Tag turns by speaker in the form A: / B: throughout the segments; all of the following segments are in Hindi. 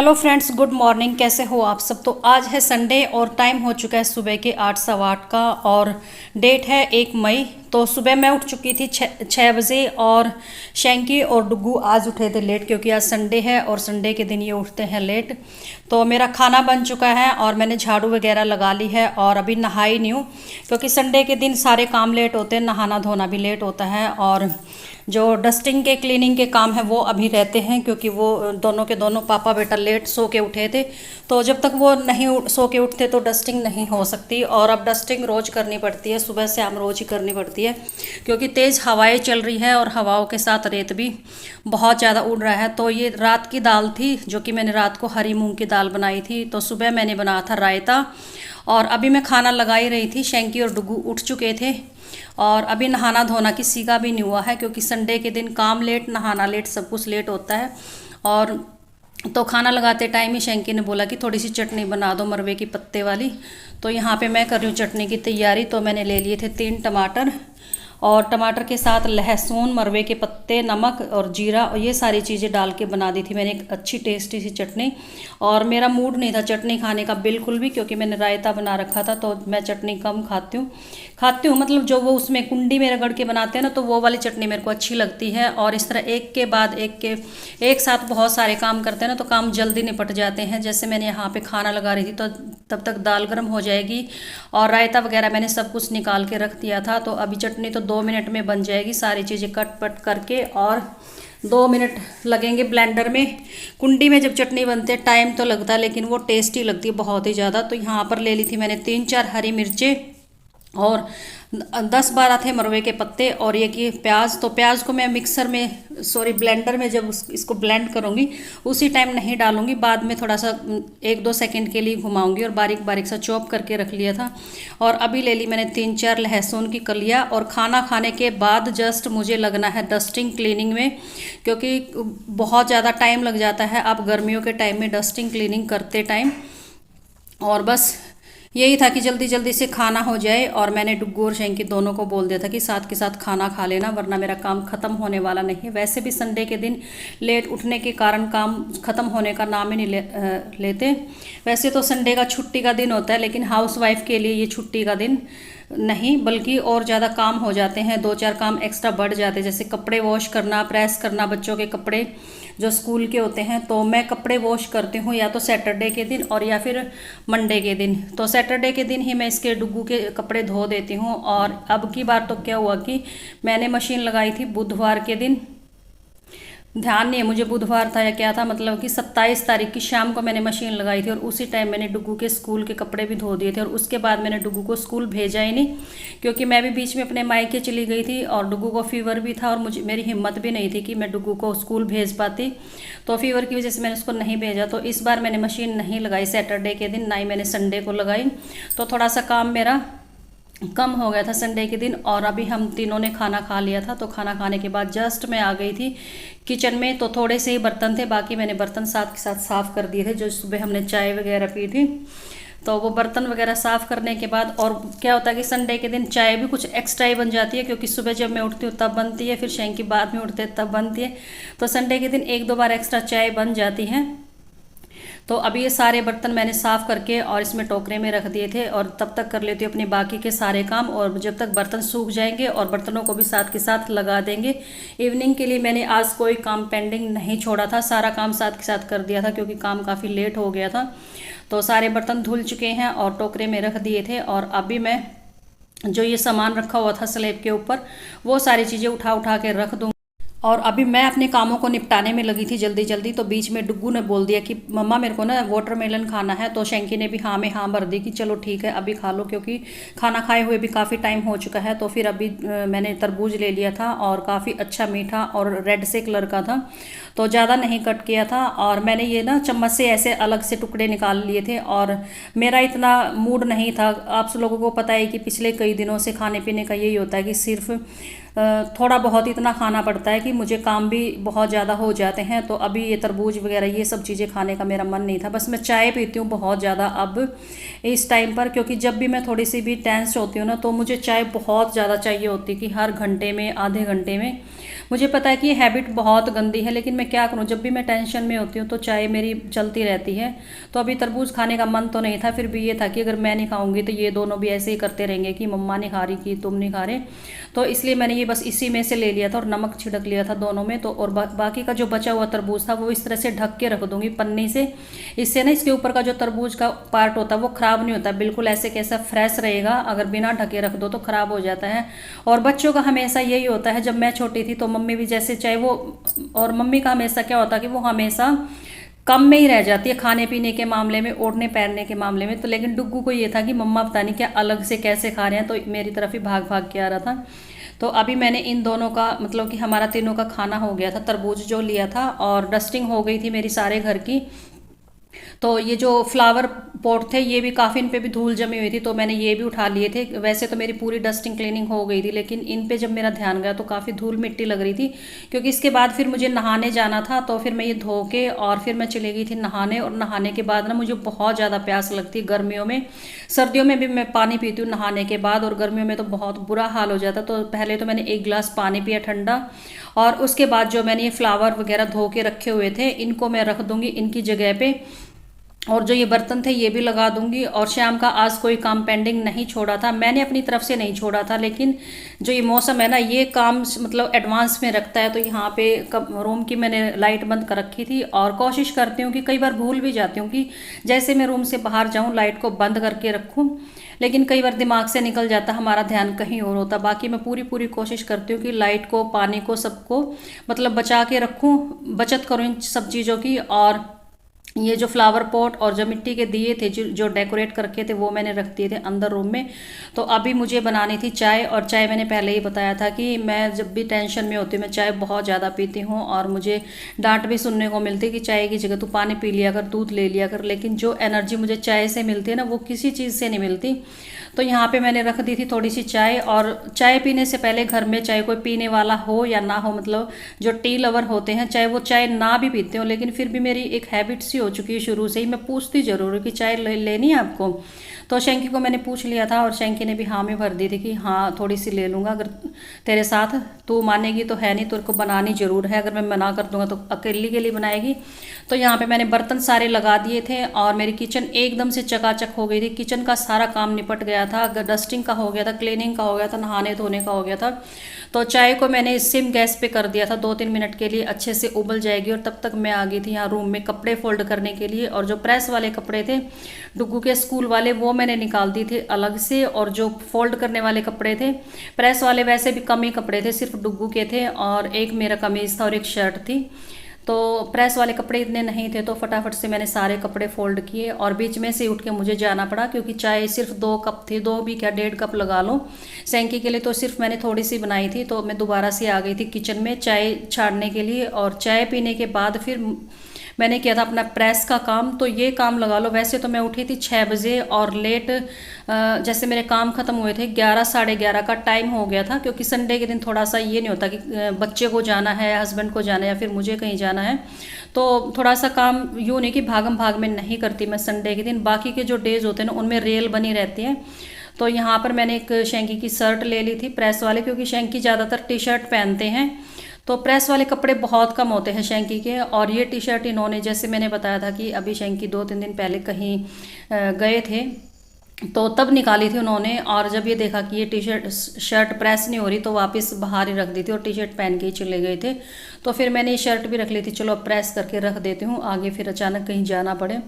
A: Hello friends, good morning. कैसे हो आप सब। तो आज है संडे और टाइम हो चुका है सुबह के 8 सवा 8 का और डेट है 1 मई। तो सुबह मैं उठ चुकी थी 6 बजे और शैंकी और डुग्गू आज उठे थे लेट, क्योंकि आज संडे है और संडे के दिन ये उठते हैं लेट। तो मेरा खाना बन चुका है और मैंने झाड़ू वगैरह लगा ली है और अभी नहाई नहीं हूँ, क्योंकि संडे के दिन सारे काम लेट होते हैं, नहाना धोना भी लेट होता है और जो डस्टिंग के क्लीनिंग के काम है वो अभी रहते हैं, क्योंकि वो दोनों के दोनों पापा बेटा लेट सो के उठे थे। तो जब तक वो नहीं सो के उठते तो डस्टिंग नहीं हो सकती, और अब डस्टिंग रोज़ करनी पड़ती है, सुबह से शाम रोज़ ही करनी पड़ती है, क्योंकि तेज़ हवाएं चल रही है और हवाओं के साथ रेत भी बहुत ज़्यादा उड़ रहा है। तो ये रात की दाल थी, जो कि मैंने रात को हरी मूंग की दाल बनाई थी। तो सुबह मैंने बनाया था रायता और अभी मैं खाना लगा ही रही थी। शैंकी और डुग्गू उठ चुके थे और अभी नहाना धोना किसी का भी नहीं हुआ है, क्योंकि संडे के दिन काम लेट, नहाना लेट, सब कुछ लेट होता है। और तो खाना लगाते टाइम ही शैंकी ने बोला कि थोड़ी सी चटनी बना दो मरवे की पत्ते वाली। तो यहाँ पे मैं कर रही हूँ चटनी की तैयारी। तो मैंने ले लिए थे 3 टमाटर और टमाटर के साथ लहसुन, मरवे के पत्ते, नमक और जीरा और ये सारी चीज़ें डाल के बना दी थी मैंने एक अच्छी टेस्टी सी चटनी। और मेरा मूड नहीं था चटनी खाने का बिल्कुल भी, क्योंकि मैंने रायता बना रखा था। तो मैं चटनी कम खाती हूँ मतलब जो वो उसमें कुंडी में रगड़ के बनाते हैं ना, तो वो वाली चटनी मेरे को अच्छी लगती है। और इस तरह एक के बाद एक साथ बहुत सारे काम करते हैं ना, तो काम जल्दी निपट जाते हैं। जैसे मैंने यहाँ पे खाना लगा रही थी तो तब तक दाल गर्म हो जाएगी और रायता वगैरह मैंने सब कुछ निकाल के रख दिया था। तो अभी चटनी तो 2 मिनट में बन जाएगी, सारी चीज़ें कट पट करके, और 2 मिनट लगेंगे ब्लेंडर में। कुंडी में जब चटनी बनते हैं टाइम तो लगता है, लेकिन वो टेस्टी लगती है बहुत ही ज़्यादा। तो यहाँ पर ले ली थी मैंने 3-4 हरी मिर्चें और 10-12 थे मरवे के पत्ते और ये कि प्याज। तो प्याज को मैं ब्लेंडर में जब इसको ब्लेंड करूँगी उसी टाइम नहीं डालूंगी, बाद में थोड़ा सा 1-2 सेकंड के लिए घुमाऊंगी, और बारीक बारीक सा चॉप करके रख लिया था। और अभी ले ली मैंने 3-4 लहसुन की कलियाँ। और खाना खाने के बाद जस्ट मुझे लगना है डस्टिंग क्लीनिंग में, क्योंकि बहुत ज़्यादा टाइम लग जाता है अब गर्मियों के टाइम में डस्टिंग क्लीनिंग करते टाइम। और बस यही था कि जल्दी जल्दी से खाना हो जाए। और मैंने डुग्गू और शैंकी दोनों को बोल दिया था कि साथ के साथ खाना खा लेना, वरना मेरा काम ख़त्म होने वाला नहीं है। वैसे भी संडे के दिन लेट उठने के कारण काम ख़त्म होने का नाम ही नहीं लेते। वैसे तो संडे का छुट्टी का दिन होता है, लेकिन हाउसवाइफ के लिए ये छुट्टी का दिन नहीं, बल्कि और ज़्यादा काम हो जाते हैं, 2-4 काम एक्स्ट्रा बढ़ जाते हैं, जैसे कपड़े वॉश करना, प्रेस करना, बच्चों के कपड़े जो स्कूल के होते हैं। तो मैं कपड़े वॉश करती हूँ या तो सैटरडे के दिन और या फिर मंडे के दिन। तो सैटरडे के दिन ही मैं इसके डुग्गू के कपड़े धो देती हूँ। और अब की बार तो क्या हुआ कि मैंने मशीन लगाई थी बुधवार के दिन, ध्यान नहीं है मुझे बुधवार था या क्या था, मतलब कि 27 तारीख की शाम को मैंने मशीन लगाई थी और उसी टाइम मैंने डुग्गू के स्कूल के कपड़े भी धो दिए थे। और उसके बाद मैंने डुग्गू को स्कूल भेजा ही नहीं, क्योंकि मैं भी बीच में अपने मायके चली गई थी और डुग्गू को फीवर भी था और मेरी हिम्मत भी नहीं थी कि मैं डुग्गू को स्कूल भेज पाती। तो फीवर की वजह से मैंने उसको नहीं भेजा। तो इस बार मैंने मशीन नहीं लगाई सैटरडे के दिन, ना ही मैंने संडे को लगाई। तो थोड़ा सा काम मेरा कम हो गया था संडे के दिन। और अभी हम तीनों ने खाना खा लिया था। तो खाना खाने के बाद जस्ट मैं आ गई थी किचन में। तो थोड़े से ही बर्तन थे, बाकी मैंने बर्तन साथ के साथ साफ़ कर दिए थे, जो सुबह हमने चाय वगैरह पी थी। तो वो बर्तन वगैरह साफ़ करने के बाद, और क्या होता है कि संडे के दिन चाय भी कुछ एक्स्ट्रा ही बन जाती है, क्योंकि सुबह जब मैं उठती हूँ तब बनती है, फिर शैंकी बाद में उठते तब बनती है। तो संडे के दिन 1-2 बार एक्स्ट्रा चाय बन जाती है। तो अभी ये सारे बर्तन मैंने साफ़ करके और इसमें टोकरे में रख दिए थे, और तब तक कर लेती हूँ अपने बाकी के सारे काम, और जब तक बर्तन सूख जाएंगे और बर्तनों को भी साथ के साथ लगा देंगे। इवनिंग के लिए मैंने आज कोई काम पेंडिंग नहीं छोड़ा था, सारा काम साथ के साथ कर दिया था, क्योंकि काम काफ़ी लेट हो गया था। तो सारे बर्तन धुल चुके हैं और टोकरे में रख दिए थे। और अभी मैं जो ये सामान रखा हुआ था स्लैब के ऊपर, वो सारी चीज़ें उठा उठा के रख दूँ। और अभी मैं अपने कामों को निपटाने में लगी थी जल्दी जल्दी। तो बीच में डुग्गू ने बोल दिया कि मम्मा मेरे को ना वाटरमेलन खाना है। तो शैंकी ने भी हाँ में हाँ भर दी कि चलो ठीक है अभी खा लो, क्योंकि खाना खाए हुए भी काफ़ी टाइम हो चुका है। तो फिर अभी मैंने तरबूज ले लिया था और काफ़ी अच्छा मीठा और रेड से कलर का था, तो ज़्यादा नहीं कट किया था। और मैंने ये ना चम्मच से ऐसे अलग से टुकड़े निकाल लिए थे, और मेरा इतना मूड नहीं था। आप लोगों को पता है कि पिछले कई दिनों से खाने पीने का यही होता है कि सिर्फ थोड़ा बहुत इतना खाना पड़ता है कि मुझे काम भी बहुत ज़्यादा हो जाते हैं। तो अभी ये तरबूज वगैरह ये सब चीज़ें खाने का मेरा मन नहीं था। बस मैं चाय पीती हूँ बहुत ज़्यादा अब इस टाइम पर, क्योंकि जब भी मैं थोड़ी सी भी टेंस होती हूँ ना तो मुझे चाय बहुत ज़्यादा चाहिए होती है कि हर घंटे में आधे घंटे में। मुझे पता है कि ये हैबिट बहुत गंदी है, लेकिन मैं क्या करूँ, जब भी मैं टेंशन में होती हूँ तो चाय मेरी चलती रहती है। तो अभी तरबूज खाने का मन तो नहीं था, फिर भी ये था कि अगर मैं नहीं खाऊंगी तो ये दोनों भी ऐसे ही करते रहेंगे कि मम्मा नहीं खा रही, कि तुम नहीं खा रहे। तो इसलिए मैंने ये बस इसी में से ले लिया था और नमक छिड़क लिया था दोनों में। तो और बाकी का जो बचा हुआ तरबूज था वो इस तरह से ढक के रख दूंगी पन्नी से। इससे ना इसके ऊपर का जो तरबूज का पार्ट होता है वो ख़राब नहीं होता, बिल्कुल ऐसे कैसा फ्रेश रहेगा। अगर बिना ढके रख दो तो ख़राब हो जाता है। और बच्चों का हमेशा यही होता है, जब मैं छोटी थी तो मम्मी भी जैसे चाहे वो, और मम्मी का हमेशा क्या होता है कि वो हमेशा कम में ही रह जाती है खाने पीने के मामले में, ओढ़ने पहनने के मामले में। तो लेकिन डुग्गू को ये था कि मम्मा पता नहीं क्या अलग से कैसे खा रहे हैं, तो मेरी तरफ ही भाग भाग के आ रहा था। तो अभी मैंने इन दोनों का मतलब कि हमारा तीनों का खाना हो गया था, तरबूज जो लिया था, और डस्टिंग हो गई थी मेरी सारे घर की। तो ये जो फ्लावर पॉट थे ये भी काफ़ी, इन पे भी धूल जमी हुई थी, तो मैंने ये भी उठा लिए थे। वैसे तो मेरी पूरी डस्टिंग क्लीनिंग हो गई थी, लेकिन इन पे जब मेरा ध्यान गया तो काफ़ी धूल मिट्टी लग रही थी, क्योंकि इसके बाद फिर मुझे नहाने जाना था। तो फिर मैं ये धो के और फिर मैं चली गई थी नहाने। और नहाने के बाद ना मुझे बहुत ज़्यादा प्यास लगती है गर्मियों में। सर्दियों में भी मैं पानी पीती हूँ नहाने के बाद, और गर्मियों में तो बहुत बुरा हाल हो जाता। तो पहले तो मैंने एक गिलास पानी पिया ठंडा, और उसके बाद जो मैंने ये फ्लावर वगैरह धो के रखे हुए थे इनको मैं रख दूँगी इनकी जगह पे, और जो ये बर्तन थे ये भी लगा दूंगी। और शाम का आज कोई काम पेंडिंग नहीं छोड़ा था, मैंने अपनी तरफ से नहीं छोड़ा था, लेकिन जो ये मौसम है ना ये काम मतलब एडवांस में रखता है। तो यहाँ पे रूम की मैंने लाइट बंद कर रखी थी, और कोशिश करती हूँ कि कई बार भूल भी जाती हूँ कि जैसे मैं रूम से बाहर जाऊँ लाइट को बंद करके रखूँ, लेकिन कई बार दिमाग से निकल जाता, हमारा ध्यान कहीं और होता। बाकी मैं पूरी पूरी कोशिश करती हूँ कि लाइट को, पानी को, सबको मतलब बचा के रखूँ, बचत करूँ इन सब चीज़ों की। और ये जो फ्लावर पॉट और जो मिट्टी के दिए थे जो डेकोरेट करके थे वो मैंने रख दिए थे अंदर रूम में। तो अभी मुझे बनानी थी चाय, और चाय मैंने पहले ही बताया था कि मैं जब भी टेंशन में होती हूँ मैं चाय बहुत ज़्यादा पीती हूँ, और मुझे डांट भी सुनने को मिलती है कि चाय की जगह तू पानी पी लिया कर, दूध ले लिया कर। लेकिन जो एनर्जी मुझे चाय से मिलती है ना वो किसी चीज़ से नहीं मिलती। तो यहाँ पे मैंने रख दी थी थोड़ी सी चाय। और चाय पीने से पहले घर में चाहे कोई पीने वाला हो या ना हो, मतलब जो टी लवर होते हैं चाहे वो चाय ना भी पीते हो, लेकिन फिर भी मेरी एक हैबिट सी हो चुकी है शुरू से ही, मैं पूछती जरूर हूँ कि चाय लेनी है आपको। तो शैंकी को मैंने पूछ लिया था, और शैंकी ने भी हाँ में भर दी थी कि हाँ थोड़ी सी ले लूँगा अगर तेरे साथ, तू मानेगी तो है, नहीं तेरे को बनानी ज़रूर है, अगर मैं मना कर दूँगा तो अकेली के लिए बनाएगी। तो यहाँ पे मैंने बर्तन सारे लगा दिए थे, और मेरी किचन एकदम से चकाचक हो गई थी। किचन का सारा काम निपट गया था, डस्टिंग का हो गया था, क्लीनिंग का हो गया था, नहाने धोने का हो गया था। तो चाय को मैंने सिम गैस पे कर दिया था, 2-3 मिनट के लिए अच्छे से उबल जाएगी। और तब तक मैं आ गई थी यहाँ रूम में कपड़े फोल्ड करने के लिए। और जो प्रेस वाले कपड़े थे डुग्गू के स्कूल वाले वो मैंने निकाल दिए थे अलग से, और जो फोल्ड करने वाले कपड़े थे प्रेस वाले वैसे भी कम ही कपड़े थे, सिर्फ डुग्गू के थे, और एक मेरा कमीज़ था और एक शर्ट थी। तो प्रेस वाले कपड़े इतने नहीं थे, तो फटाफट से मैंने सारे कपड़े फोल्ड किए, और बीच में से उठ के मुझे जाना पड़ा, क्योंकि चाय सिर्फ 2 कप थी, 2 भी क्या 1.5 कप लगा लो सैंकी के लिए, तो सिर्फ मैंने थोड़ी सी बनाई थी। तो मैं दोबारा से आ गई थी किचन में चाय छाड़ने के लिए, और चाय पीने के बाद फिर मैंने किया था अपना प्रेस का काम। तो ये काम लगा लो, वैसे तो मैं उठी थी 6 बजे, और लेट जैसे मेरे काम ख़त्म हुए थे 11 साढ़े 11 का टाइम हो गया था, क्योंकि संडे के दिन थोड़ा सा ये नहीं होता कि बच्चे को जाना है, हस्बैंड को जाना है, या फिर मुझे कहीं जाना है। तो थोड़ा सा काम यूँ नहीं कि भागम भाग में नहीं करती मैं संडे के दिन, बाकी के जो डेज़ होते हैं ना उनमें रेल बनी रहती है। तो यहाँ पर मैंने एक शैंकी की शर्ट ले ली थी प्रेस वाले, क्योंकि शैंकी ज़्यादातर टी शर्ट पहनते हैं, तो प्रेस वाले कपड़े बहुत कम होते हैं शैंकी के। और ये टी शर्ट इन्होंने, जैसे मैंने बताया था कि अभी शैंकी 2-3 दिन पहले कहीं गए थे तो तब निकाली थी उन्होंने, और जब ये देखा कि ये शर्ट प्रेस नहीं हो रही तो वापस बाहर ही रख दी थी, और टी शर्ट पहन के ही चले गए थे। तो फिर मैंने ये शर्ट भी रख ली थी, चलो प्रेस करके रख देती हूँ, आगे फिर अचानक कहीं जाना पड़े।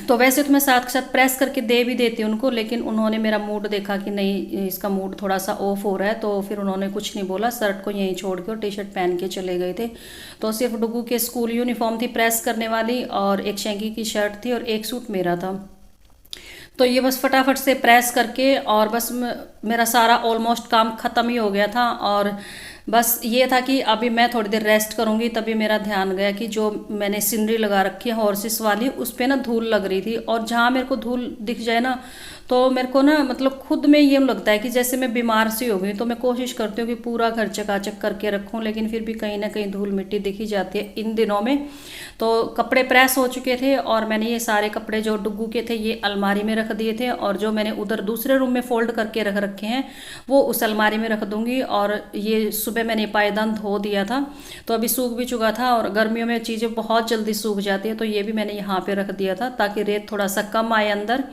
A: तो वैसे तो मैं साथ के साथ प्रेस करके दे भी देती हूँ उनको, लेकिन उन्होंने मेरा मूड देखा कि नहीं इसका मूड थोड़ा सा ऑफ हो रहा है, तो फिर उन्होंने कुछ नहीं बोला, शर्ट को यहीं छोड़ के और टी शर्ट पहन के चले गए थे। तो सिर्फ डुगू के स्कूल यूनिफॉर्म थी प्रेस करने वाली, और एक शैंकी की शर्ट थी, और एक सूट मेरा था। तो ये बस फटाफट से प्रेस करके, और बस मेरा सारा ऑलमोस्ट काम ख़त्म ही हो गया था। और बस ये था कि अभी मैं थोड़ी देर रेस्ट करूंगी, तभी मेरा ध्यान गया कि जो मैंने सीनरी लगा रखी है हॉर्सेस वाली, उस पे ना धूल लग रही थी। और जहाँ मेरे को धूल दिख जाए ना, तो मेरे को ना मतलब खुद में ये लगता है कि जैसे मैं बीमार सी हो गई। तो मैं कोशिश करती हूँ कि पूरा घर चकाचक करके रखूँ, लेकिन फिर भी कहीं ना कहीं धूल मिट्टी दिखी जाती है इन दिनों में। तो कपड़े प्रेस हो चुके थे और मैंने ये सारे कपड़े जो डुग्गू के थे ये अलमारी में रख दिए थे, और जो मैंने उधर दूसरे रूम में फोल्ड करके रख रखे हैं वो उस अलमारी में रख दूंगी। और ये सुबह मैंने पायदान धो दिया था, तो अभी सूख भी चुका था। और गर्मियों में चीज़ें बहुत जल्दी सूख जाती है, तो ये भी मैंने यहाँ पे रख दिया था ताकि रेत थोड़ा सा कम आए अंदर।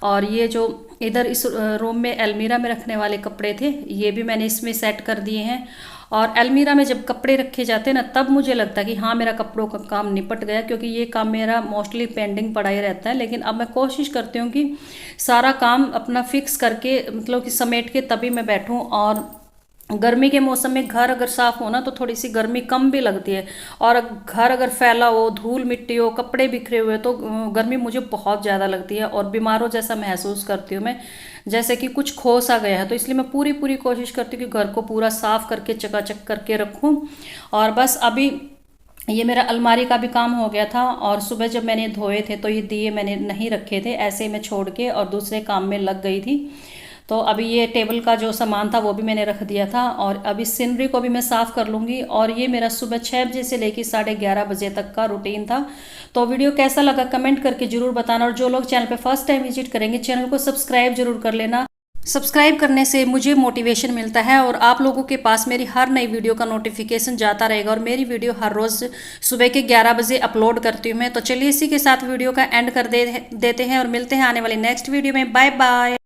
A: और ये जो इधर इस रूम में अलमीरा में रखने वाले कपड़े थे ये भी मैंने इसमें सेट कर दिए हैं। और अलमीरा में जब कपड़े रखे जाते हैं ना, तब मुझे लगता है कि हाँ मेरा कपड़ों का काम निपट गया, क्योंकि ये काम मेरा मोस्टली पेंडिंग पड़ा ही रहता है। लेकिन अब मैं कोशिश करती हूँ कि सारा काम अपना फिक्स करके, मतलब कि समेट के तभी मैं बैठूँ। और गर्मी के मौसम में घर अगर साफ हो ना, तो थोड़ी सी गर्मी कम भी लगती है। और घर अगर फैला हो, धूल मिट्टी हो, कपड़े बिखरे हुए, तो गर्मी मुझे बहुत ज़्यादा लगती है और बीमारों जैसा महसूस करती हूँ मैं, जैसे कि कुछ खो सा गया है। तो इसलिए मैं पूरी पूरी कोशिश करती हूँ कि घर को पूरा साफ करके चकाचक करके रखूँ। और बस अभी ये मेरा अलमारी का भी काम हो गया था। और सुबह जब मैंने धोए थे तो ये दिए मैंने नहीं रखे थे, ऐसे मैं छोड़ के और दूसरे काम में लग गई थी। तो अभी ये टेबल का जो सामान था वो भी मैंने रख दिया था, और अभी सीनरी को भी मैं साफ़ कर लूँगी। और ये मेरा सुबह 6 बजे से लेकर 11:30 बजे तक का रूटीन था। तो वीडियो कैसा लगा कमेंट करके ज़रूर बताना, और जो लोग चैनल पे फर्स्ट टाइम विजिट करेंगे चैनल को सब्सक्राइब जरूर कर लेना। सब्सक्राइब करने से मुझे मोटिवेशन मिलता है और आप लोगों के पास मेरी हर नई वीडियो का नोटिफिकेशन जाता रहेगा। और मेरी वीडियो हर रोज़ सुबह के 11 बजे अपलोड करती हूँ मैं। तो चलिए इसी के साथ वीडियो का एंड कर देते हैं और मिलते हैं आने वाली नेक्स्ट वीडियो में। Bye bye.